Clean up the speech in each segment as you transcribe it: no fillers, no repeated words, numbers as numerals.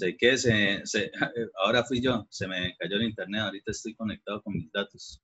Sé que ahora fui yo, se me cayó el internet, ahorita estoy conectado con mis datos.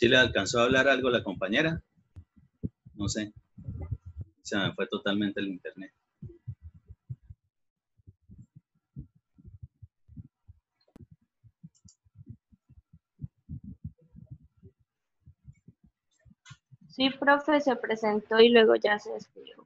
¿Sí le alcanzó a hablar algo la compañera? No sé, se me fue totalmente el internet. Sí, profe, se presentó y luego ya se despidió.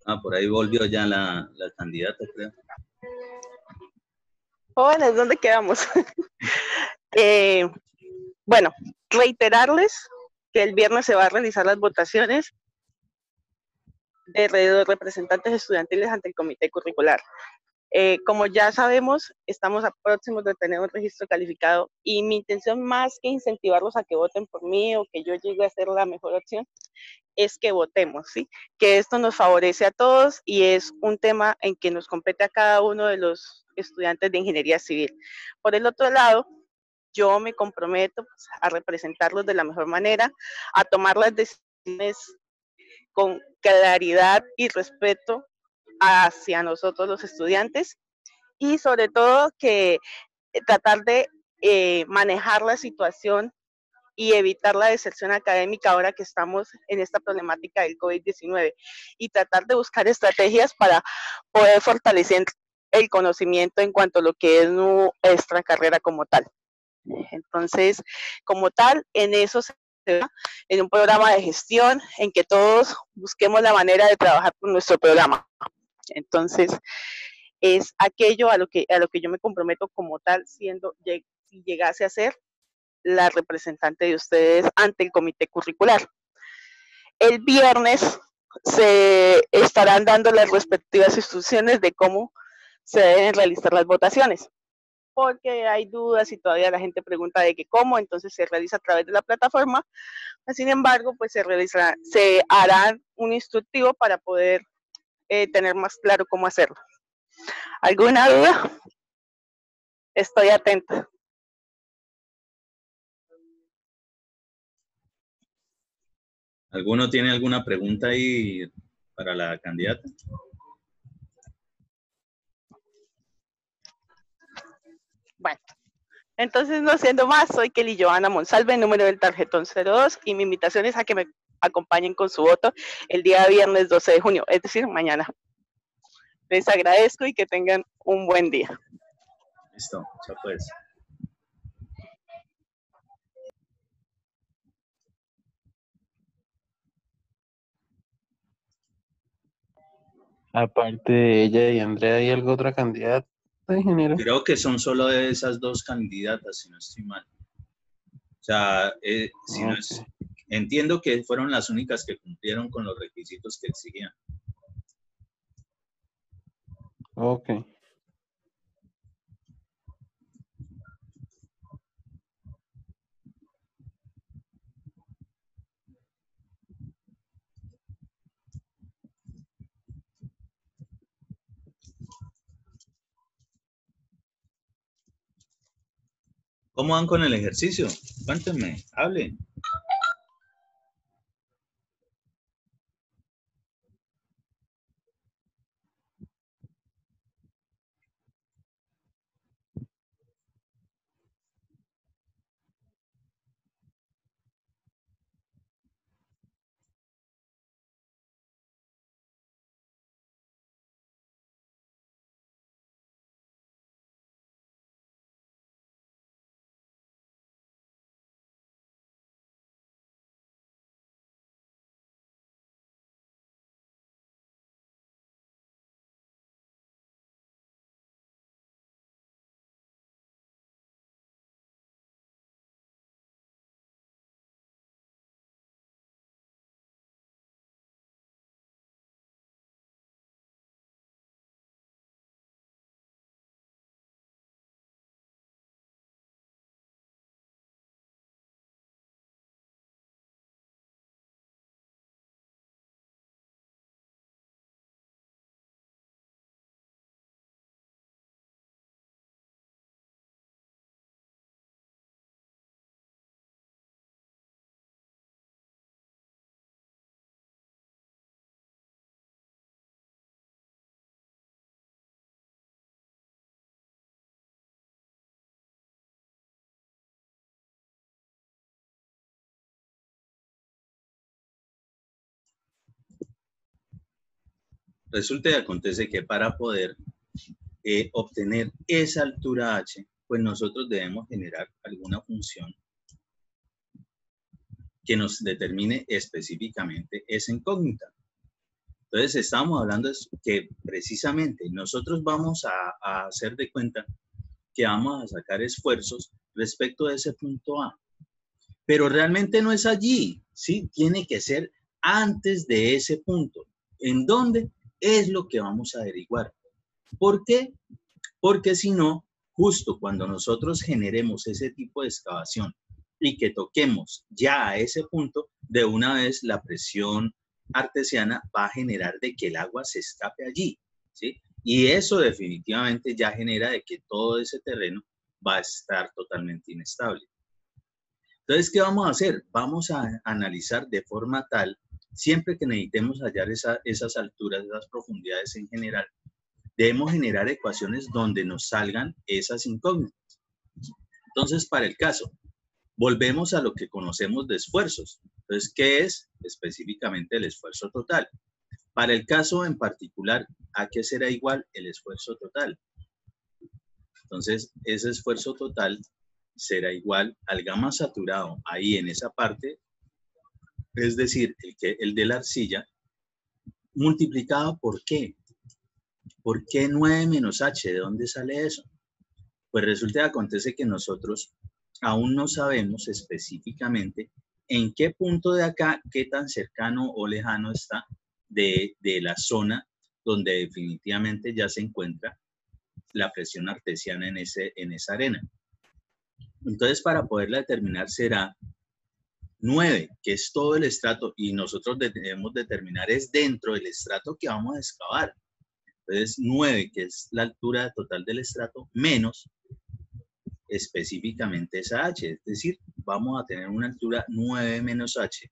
Ah, por ahí volvió ya la candidata, creo. Jóvenes, ¿dónde quedamos? Bueno, reiterarles que el viernes se va a realizar las votaciones de representantes estudiantiles ante el comité curricular. Como ya sabemos, estamos próximos de tener un registro calificado y mi intención, más que incentivarlos a que voten por mí o que yo llegue a ser la mejor opción, es que votemos, ¿sí? Que esto nos favorece a todos y es un tema en que nos compete a cada uno de los estudiantes de ingeniería civil. Por el otro lado, yo me comprometo pues, a representarlos de la mejor manera, a tomar las decisiones con claridad y respeto hacia nosotros los estudiantes y sobre todo que tratar de manejar la situación y evitar la deserción académica ahora que estamos en esta problemática del COVID-19 y tratar de buscar estrategias para poder fortalecer el conocimiento en cuanto a lo que es nuestra carrera como tal. Entonces, como tal, en eso se va, en un programa de gestión en que todos busquemos la manera de trabajar con nuestro programa. Entonces, es aquello a lo que yo me comprometo como tal, siendo, si llegase a ser la representante de ustedes ante el comité curricular. El viernes se estarán dando las respectivas instrucciones de cómo se deben realizar las votaciones, porque hay dudas y todavía la gente pregunta de que cómo, entonces se realiza a través de la plataforma. Sin embargo, pues se hará un instructivo para poder tener más claro cómo hacerlo. ¿Alguna duda? Estoy atenta. ¿Alguno tiene alguna pregunta ahí para la candidata? Bueno, entonces no siendo más, soy Kelly Joana Monsalve, número del tarjetón 02, y mi invitación es a que me acompañen con su voto el día viernes 12 de junio, es decir, mañana. Les agradezco y que tengan un buen día. Listo, chao pues. Aparte de ella y Andrea, ¿hay alguna otra candidata, ingeniero? Creo que son solo esas dos candidatas, si no estoy mal. O sea, si no es, entiendo que fueron las únicas que cumplieron con los requisitos que exigían. Ok. ¿Cómo van con el ejercicio? Cuéntenme, hablen. Resulta y acontece que para poder obtener esa altura h, pues nosotros debemos generar alguna función que nos determine específicamente esa incógnita. Entonces, estamos hablando de que precisamente nosotros vamos a hacer de cuenta que vamos a sacar esfuerzos respecto de ese punto A. Pero realmente no es allí, ¿sí? Tiene que ser antes de ese punto. ¿En dónde? Es lo que vamos a averiguar. ¿Por qué? Porque si no, justo cuando nosotros generemos ese tipo de excavación y que toquemos ya a ese punto, de una vez la presión artesiana va a generar de que el agua se escape allí, ¿sí? Y eso definitivamente ya genera de que todo ese terreno va a estar totalmente inestable. Entonces, ¿qué vamos a hacer? Vamos a analizar de forma tal, siempre que necesitemos hallar esas alturas, esas profundidades en general, debemos generar ecuaciones donde nos salgan esas incógnitas. Entonces, para el caso, volvemos a lo que conocemos de esfuerzos. Entonces, ¿qué es específicamente el esfuerzo total? Para el caso en particular, ¿a qué será igual el esfuerzo total? Entonces, ese esfuerzo total será igual al gamma saturado ahí en esa parte, es decir, el de la arcilla, multiplicado por ¿qué? ¿Por qué 9 menos h? ¿De dónde sale eso? Pues resulta que acontece que nosotros aún no sabemos específicamente en qué punto de acá, qué tan cercano o lejano está de la zona donde definitivamente ya se encuentra la presión artesiana en esa arena. Entonces, para poderla determinar será 9, que es todo el estrato, y nosotros debemos determinar es dentro del estrato que vamos a excavar. Entonces, 9, que es la altura total del estrato, menos específicamente esa h, es decir, vamos a tener una altura 9 menos h,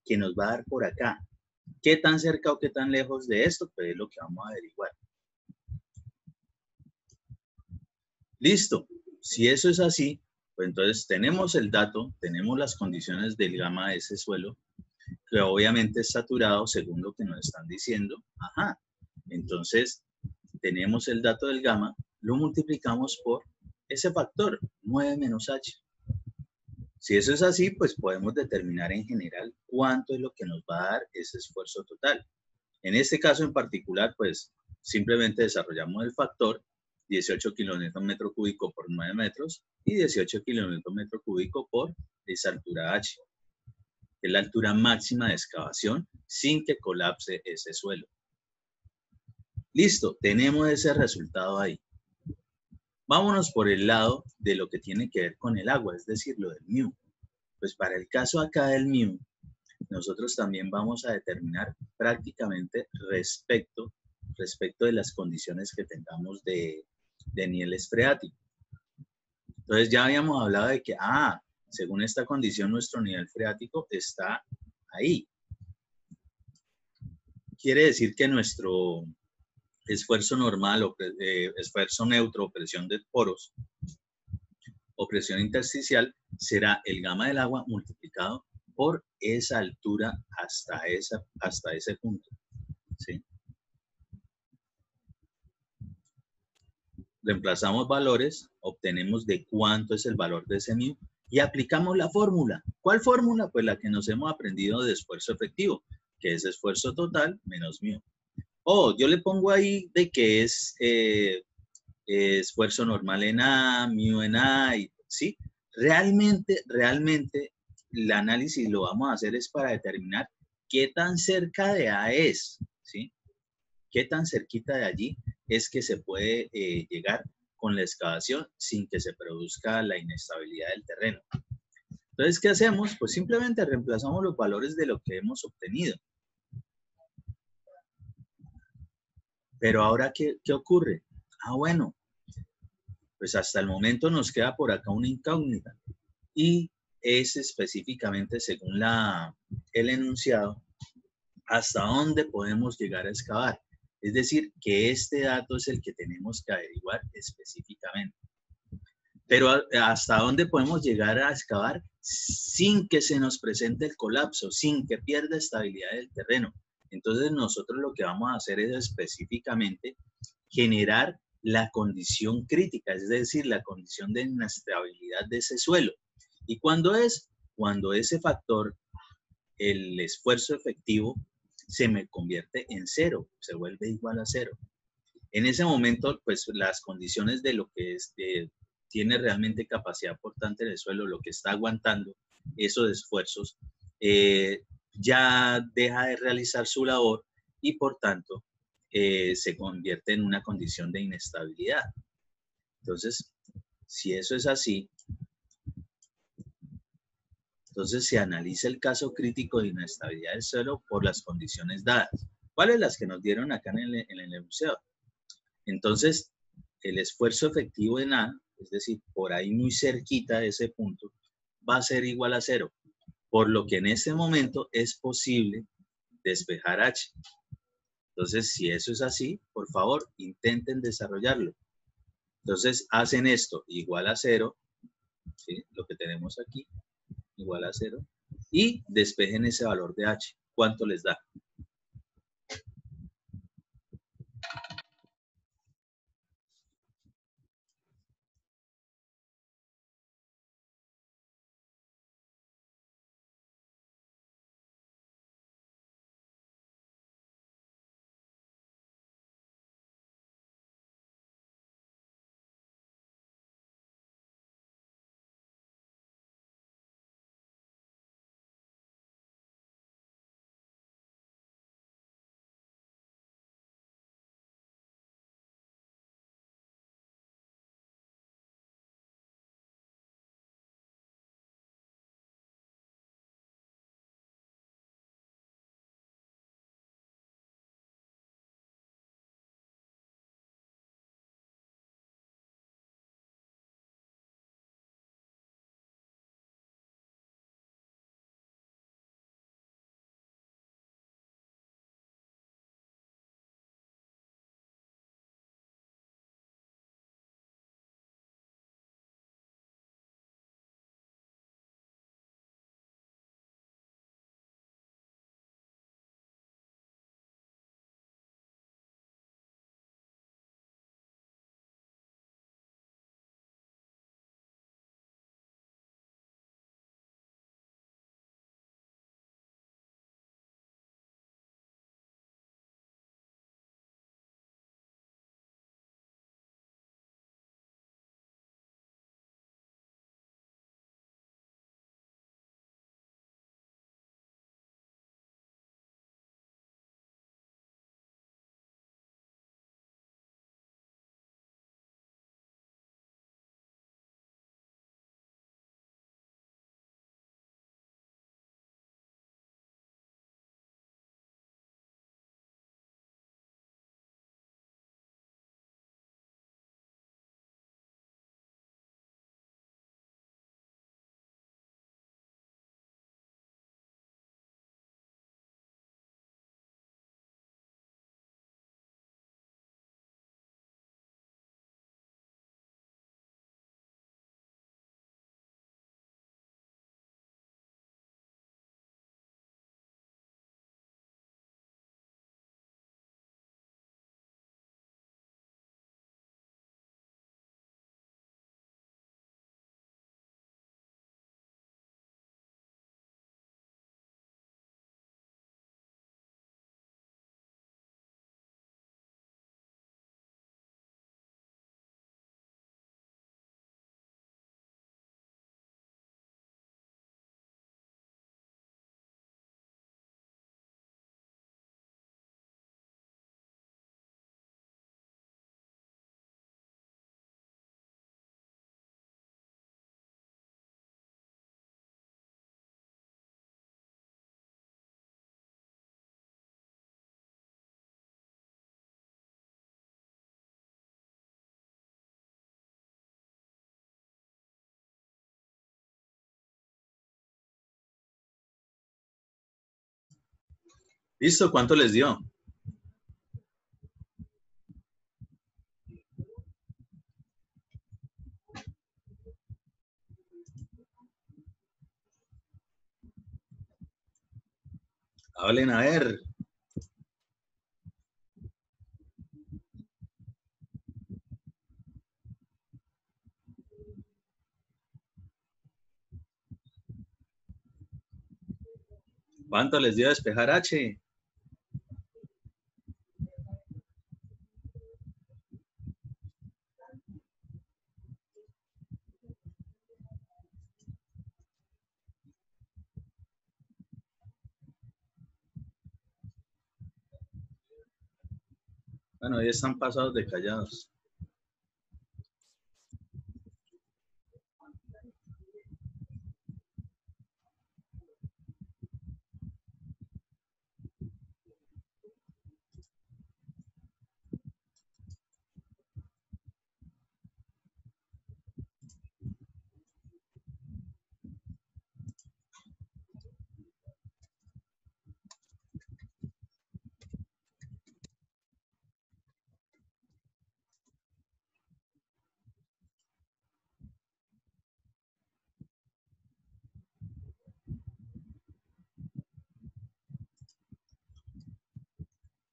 que nos va a dar por acá. ¿Qué tan cerca o qué tan lejos de esto? Pues es lo que vamos a averiguar. Listo. Si eso es así, pues entonces tenemos el dato, tenemos las condiciones del gamma de ese suelo, que obviamente es saturado según lo que nos están diciendo. Ajá. Entonces, tenemos el dato del gamma, lo multiplicamos por ese factor, 9 menos h. Si eso es así, pues podemos determinar en general cuánto es lo que nos va a dar ese esfuerzo total. En este caso en particular, pues simplemente desarrollamos el factor 18 kilonewton metro cúbico por 9 metros y 18 kilonewton metro cúbico por esa altura h, que es la altura máxima de excavación sin que colapse ese suelo. Listo, tenemos ese resultado ahí. Vámonos por el lado de lo que tiene que ver con el agua, es decir, lo del μ. Pues para el caso acá del μ, nosotros también vamos a determinar prácticamente respecto de las condiciones que tengamos de niveles freáticos. Entonces ya habíamos hablado de que, según esta condición, nuestro nivel freático está ahí. Quiere decir que nuestro esfuerzo normal o esfuerzo neutro o presión de poros o presión intersticial será el gamma del agua multiplicado por esa altura hasta ese punto. ¿Sí? Reemplazamos valores, obtenemos de cuánto es el valor de ese μ y aplicamos la fórmula. ¿Cuál fórmula? Pues la que nos hemos aprendido de esfuerzo efectivo, que es esfuerzo total menos μ. Yo le pongo ahí de que es esfuerzo normal en A, μ en A, ¿sí? Realmente el análisis lo vamos a hacer es para determinar qué tan cerca de A es, ¿sí? Qué tan cerquita de allí es que se puede llegar con la excavación sin que se produzca la inestabilidad del terreno. Entonces, ¿qué hacemos? Pues simplemente reemplazamos los valores de lo que hemos obtenido. Pero ahora, ¿qué ocurre? Bueno, pues hasta el momento nos queda por acá una incógnita. Y es específicamente, según el enunciado, hasta dónde podemos llegar a excavar. Es decir, que este dato es el que tenemos que averiguar específicamente. Pero hasta dónde podemos llegar a excavar sin que se nos presente el colapso, sin que pierda estabilidad del terreno. Entonces nosotros lo que vamos a hacer es específicamente generar la condición crítica, es decir, la condición de inestabilidad de ese suelo. ¿Y cuándo es? Cuando ese factor, el esfuerzo efectivo, se me convierte en cero, se vuelve igual a cero. En ese momento, pues las condiciones de lo que tiene realmente capacidad portante en el suelo, lo que está aguantando esos esfuerzos, ya deja de realizar su labor y por tanto se convierte en una condición de inestabilidad. Entonces, si eso es así, entonces se analiza el caso crítico de inestabilidad del suelo por las condiciones dadas. ¿Cuáles? Las que nos dieron acá en el museo. Entonces, el esfuerzo efectivo en A, es decir, por ahí muy cerquita de ese punto, va a ser igual a cero, por lo que en este momento es posible despejar H. Entonces, si eso es así, por favor, intenten desarrollarlo. Entonces, hacen esto igual a cero, ¿sí? Lo que tenemos aquí, igual a cero, y despejen ese valor de H. ¿Cuánto les da? ¿Listo? ¿Cuánto les dio? Hablen a ver. ¿Cuánto les dio despejar H? Bueno, ya están pasados de callados.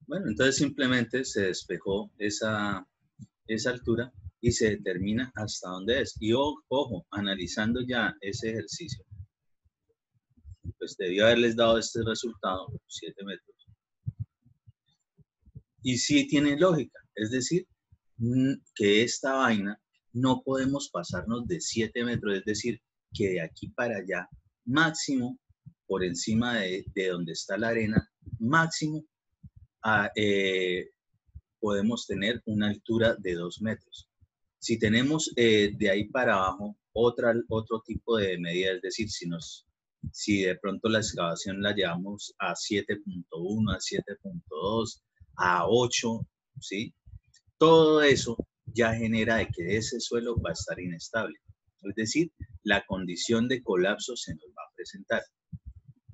Bueno, entonces simplemente se despejó esa altura y se determina hasta dónde es. Y ojo, analizando ya ese ejercicio, pues debió haberles dado este resultado, 7 metros. Y sí tiene lógica, es decir, que esta vaina no podemos pasarnos de 7 metros, es decir, que de aquí para allá, máximo, por encima de donde está la arena, máximo, podemos tener una altura de 2 metros. Si tenemos de ahí para abajo otro tipo de medida, es decir, si de pronto la excavación la llevamos a 7.1, a 7.2, a 8, ¿sí? Todo eso ya genera de que ese suelo va a estar inestable. Es decir, la condición de colapso se nos va a presentar.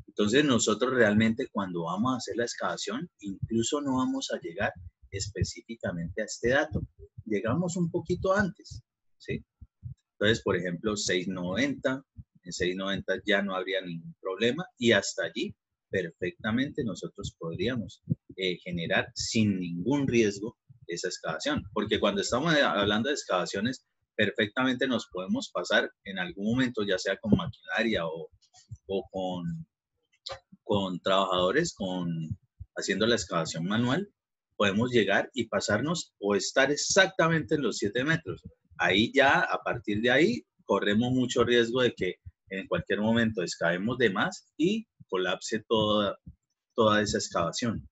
Entonces nosotros realmente cuando vamos a hacer la excavación, incluso no vamos a llegar específicamente a este dato. Llegamos un poquito antes, ¿sí? Entonces, por ejemplo, 690, en 690 ya no habría ningún problema y hasta allí perfectamente nosotros podríamos generar sin ningún riesgo esa excavación. Porque cuando estamos hablando de excavaciones, perfectamente nos podemos pasar en algún momento, ya sea con maquinaria o con trabajadores, haciendo la excavación manual, podemos llegar y pasarnos o estar exactamente en los 7 metros. Ahí ya, a partir de ahí, corremos mucho riesgo de que en cualquier momento excavemos de más y colapse toda esa excavación.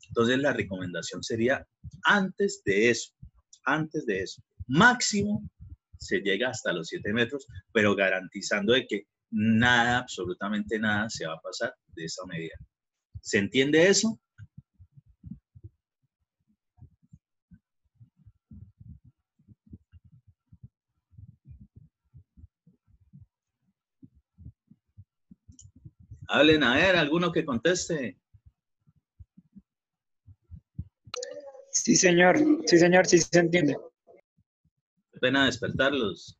Entonces, la recomendación sería antes de eso, máximo se llega hasta los 7 metros, pero garantizando de que nada, absolutamente nada se va a pasar de esa medida. ¿Se entiende eso? Hablen, a ver, alguno que conteste. Sí, señor, sí se entiende. Qué pena despertarlos.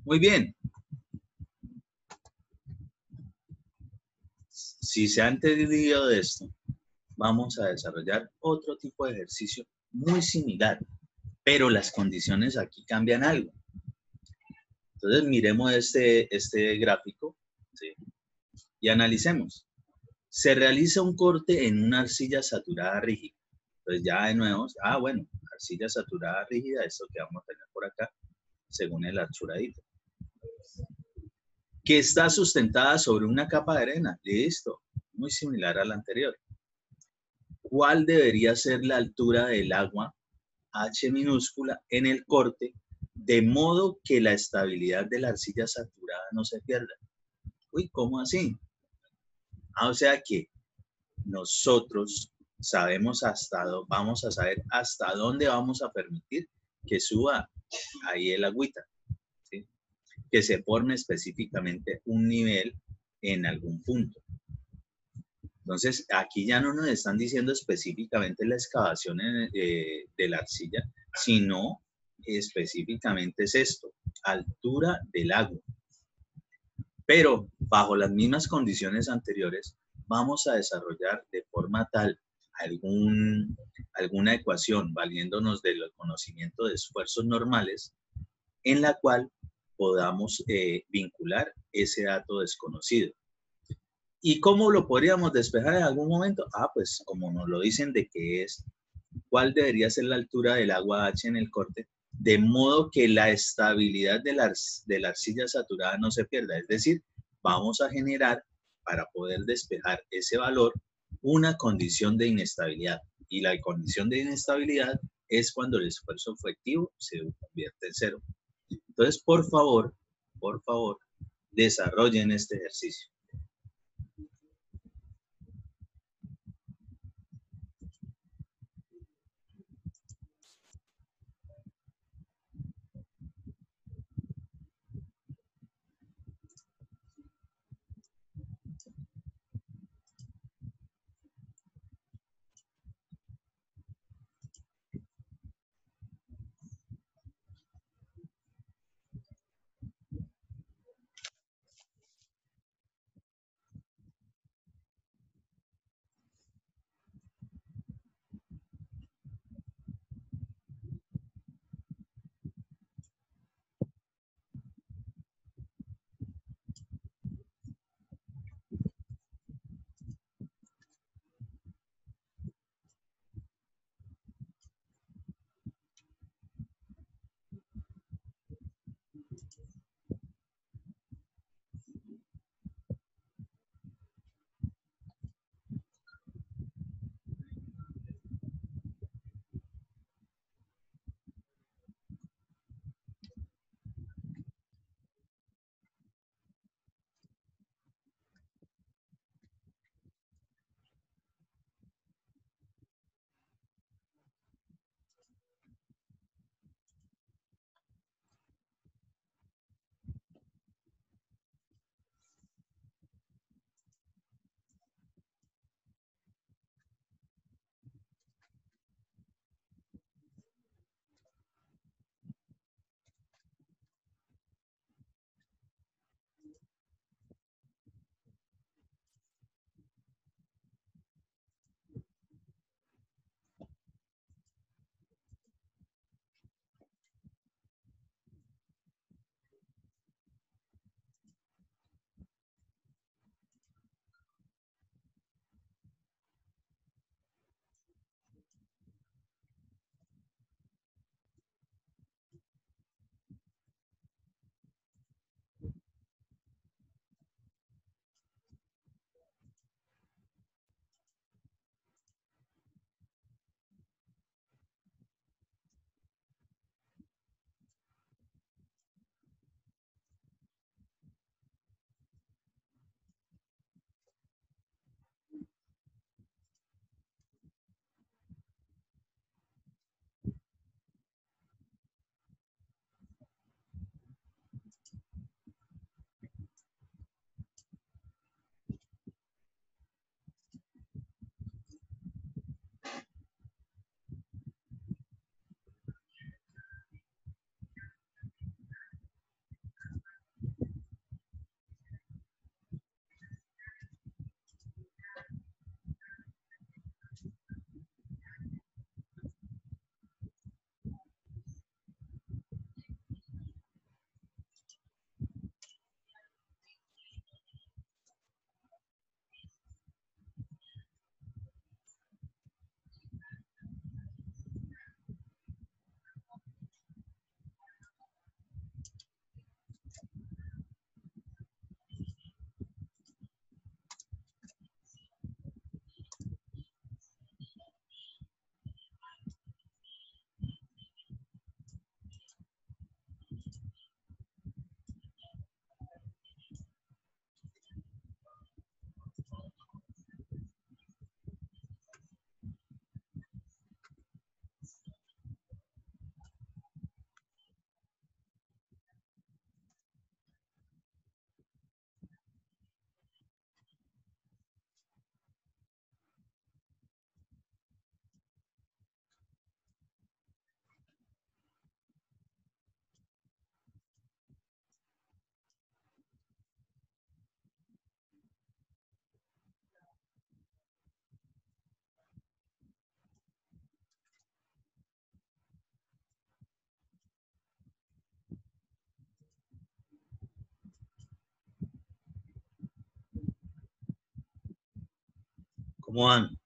Muy bien. Si se ha entendido de esto, vamos a desarrollar otro tipo de ejercicio muy similar, pero las condiciones aquí cambian algo. Entonces miremos este gráfico, ¿sí? Y analicemos. Se realiza un corte en una arcilla saturada rígida. Entonces ya de nuevo, bueno, arcilla saturada rígida, esto que vamos a tener por acá, según el archuradito. Que está sustentada sobre una capa de arena. Listo, muy similar a la anterior. ¿Cuál debería ser la altura del agua, H minúscula, en el corte, de modo que la estabilidad de la arcilla saturada no se pierda? Uy, ¿cómo así? O sea que nosotros sabemos vamos a saber hasta dónde vamos a permitir que suba ahí el agüita, ¿sí? Que se forme específicamente un nivel en algún punto. Entonces, aquí ya no nos están diciendo específicamente la excavación de la arcilla, sino específicamente es esto, altura del agua. Pero bajo las mismas condiciones anteriores, vamos a desarrollar de forma tal alguna ecuación valiéndonos del conocimiento de esfuerzos normales en la cual podamos vincular ese dato desconocido. ¿Y cómo lo podríamos despejar en algún momento? Pues como nos lo dicen de que es, ¿cuál debería ser la altura del agua H en el corte? De modo que la estabilidad de la arcilla saturada no se pierda. Es decir, vamos a generar, para poder despejar ese valor, una condición de inestabilidad. Y la condición de inestabilidad es cuando el esfuerzo efectivo se convierte en cero. Entonces, por favor, desarrollen este ejercicio. ¿Cómo van?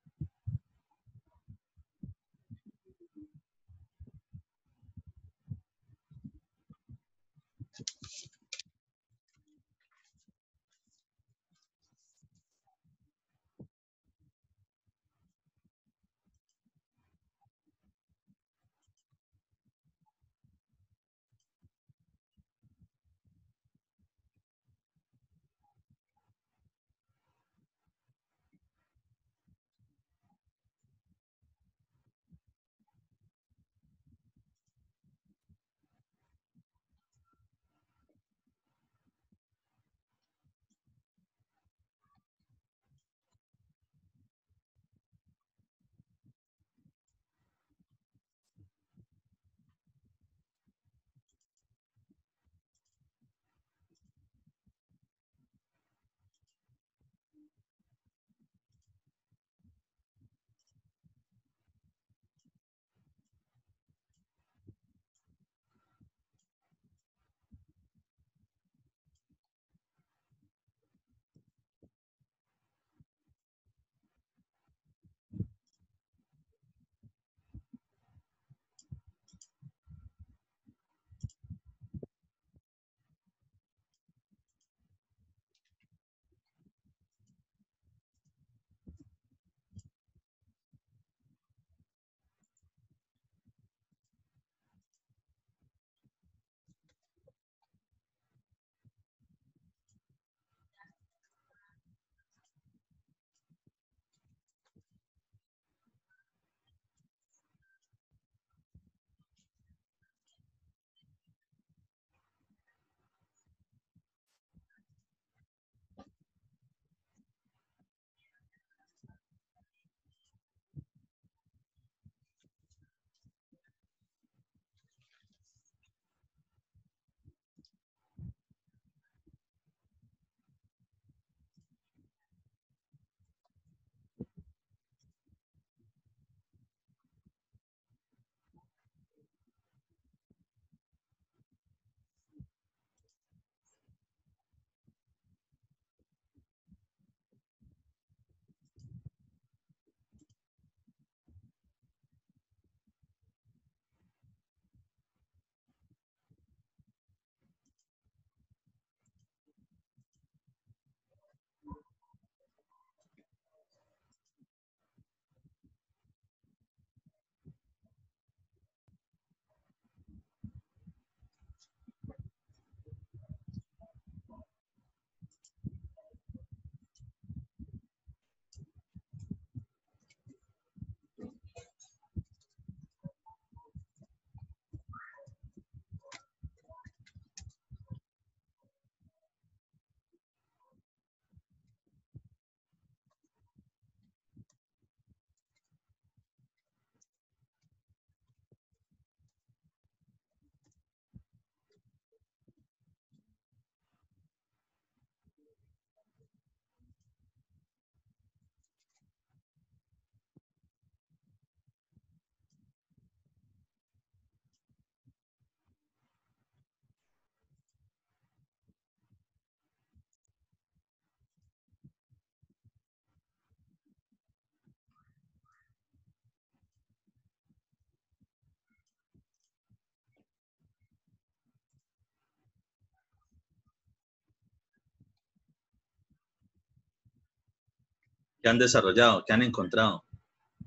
¿Qué han desarrollado? ¿Qué han encontrado?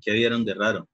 ¿Qué vieron de raro?